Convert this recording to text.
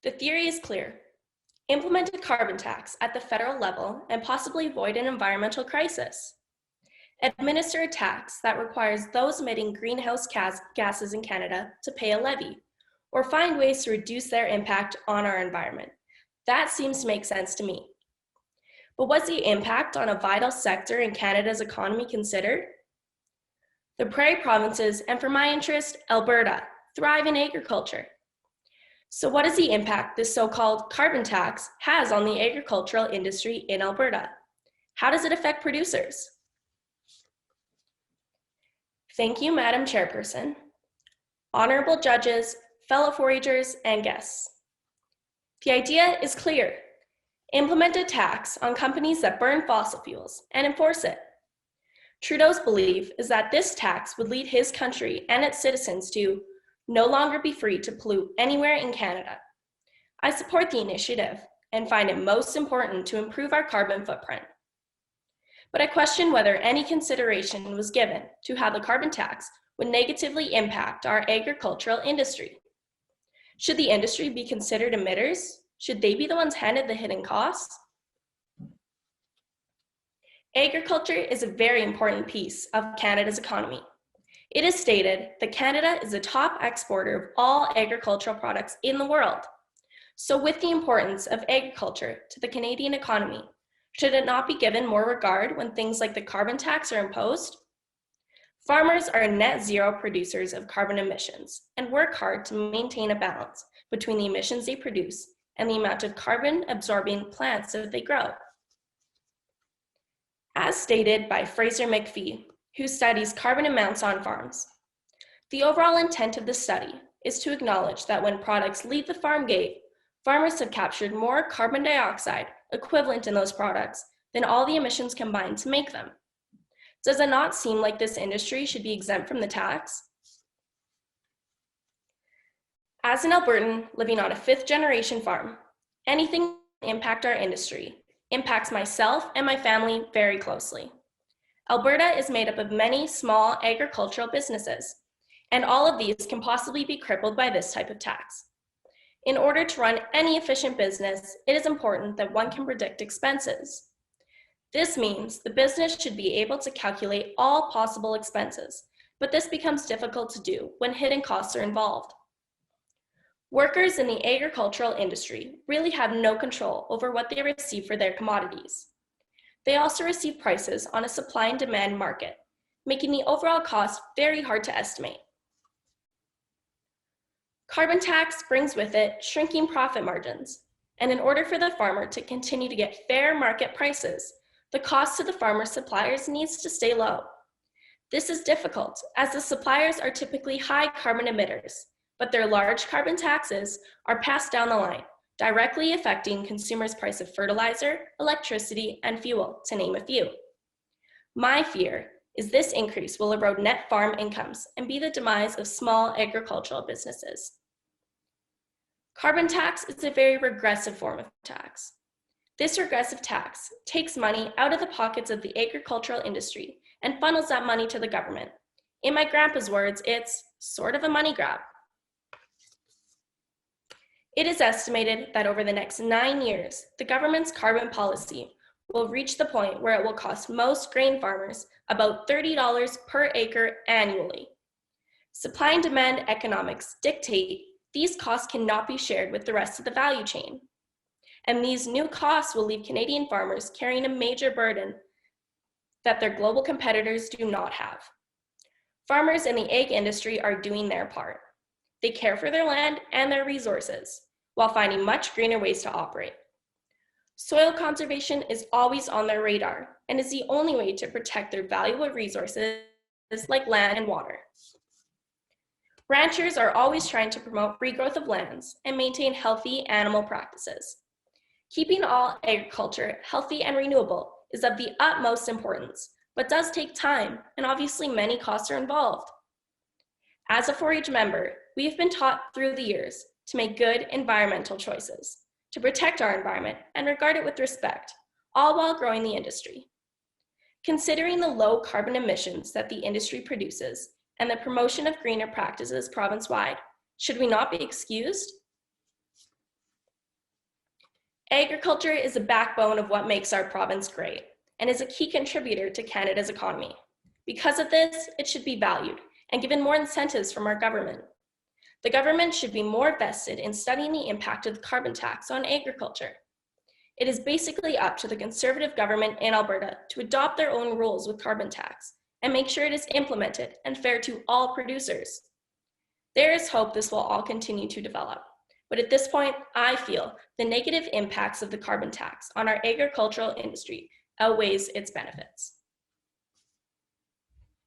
The theory is clear. Implement a carbon tax at the federal level and possibly avoid an environmental crisis. Administer a tax that requires those emitting greenhouse gases in Canada to pay a levy, or find ways to reduce their impact on our environment. That seems to make sense to me. But was the impact on a vital sector in Canada's economy considered? The Prairie provinces, and for my interest, Alberta, thrive in agriculture. So what is the impact this so-called carbon tax has on the agricultural industry in Alberta? How does it affect producers? Thank you, Madam Chairperson. Honorable judges, fellow foragers, and guests. The idea is clear. Implement a tax on companies that burn fossil fuels and enforce it. Trudeau's belief is that this tax would lead his country and its citizens to no longer be free to pollute anywhere in Canada. I support the initiative and find it most important to improve our carbon footprint. But I question whether any consideration was given to how the carbon tax would negatively impact our agricultural industry. Should the industry be considered emitters? Should they be the ones handed the hidden costs? Agriculture is a very important piece of Canada's economy. It is stated that Canada is the top exporter of all agricultural products in the world. So with the importance of agriculture to the Canadian economy, should it not be given more regard when things like the carbon tax are imposed? Farmers are net zero producers of carbon emissions and work hard to maintain a balance between the emissions they produce and the amount of carbon absorbing plants that they grow. As stated by Fraser McPhee, who studies carbon amounts on farms, the overall intent of the study is to acknowledge that when products leave the farm gate, farmers have captured more carbon dioxide equivalent in those products than all the emissions combined to make them. Does it not seem like this industry should be exempt from the tax? As an Albertan living on a fifth-generation farm, anything that impact our industry impacts myself and my family very closely. Alberta is made up of many small agricultural businesses, and all of these can possibly be crippled by this type of tax. In order to run any efficient business, it is important that one can predict expenses. This means the business should be able to calculate all possible expenses, but this becomes difficult to do when hidden costs are involved. Workers in the agricultural industry really have no control over what they receive for their commodities. They also receive prices on a supply and demand market, making the overall cost very hard to estimate. Carbon tax brings with it shrinking profit margins, and in order for the farmer to continue to get fair market prices, the cost to the farmer suppliers needs to stay low. This is difficult as the suppliers are typically high carbon emitters, but their large carbon taxes are passed down the line, directly affecting consumers' price of fertilizer, electricity, and fuel, to name a few. My fear is this increase will erode net farm incomes and be the demise of small agricultural businesses. Carbon tax is a very regressive form of tax. This regressive tax takes money out of the pockets of the agricultural industry and funnels that money to the government. In my grandpa's words, it's sort of a money grab. It is estimated that over the next 9 years, the government's carbon policy will reach the point where it will cost most grain farmers about $30 per acre annually. Supply and demand economics dictate these costs cannot be shared with the rest of the value chain. And these new costs will leave Canadian farmers carrying a major burden that their global competitors do not have. Farmers in the egg industry are doing their part. They care for their land and their resources while finding much greener ways to operate. Soil conservation is always on their radar and is the only way to protect their valuable resources like land and water. Ranchers are always trying to promote regrowth of lands and maintain healthy animal practices. Keeping all agriculture healthy and renewable is of the utmost importance, but does take time, and obviously many costs are involved. As a 4-H member, we have been taught through the years to make good environmental choices, to protect our environment and regard it with respect, all while growing the industry. Considering the low carbon emissions that the industry produces and the promotion of greener practices province-wide, should we not be excused? Agriculture is the backbone of what makes our province great and is a key contributor to Canada's economy. Because of this, it should be valued and given more incentives from our government. The government should be more vested in studying the impact of the carbon tax on agriculture. It is basically up to the Conservative government in Alberta to adopt their own rules with carbon tax and make sure it is implemented and fair to all producers. There is hope this will all continue to develop, but at this point, I feel the negative impacts of the carbon tax on our agricultural industry outweighs its benefits.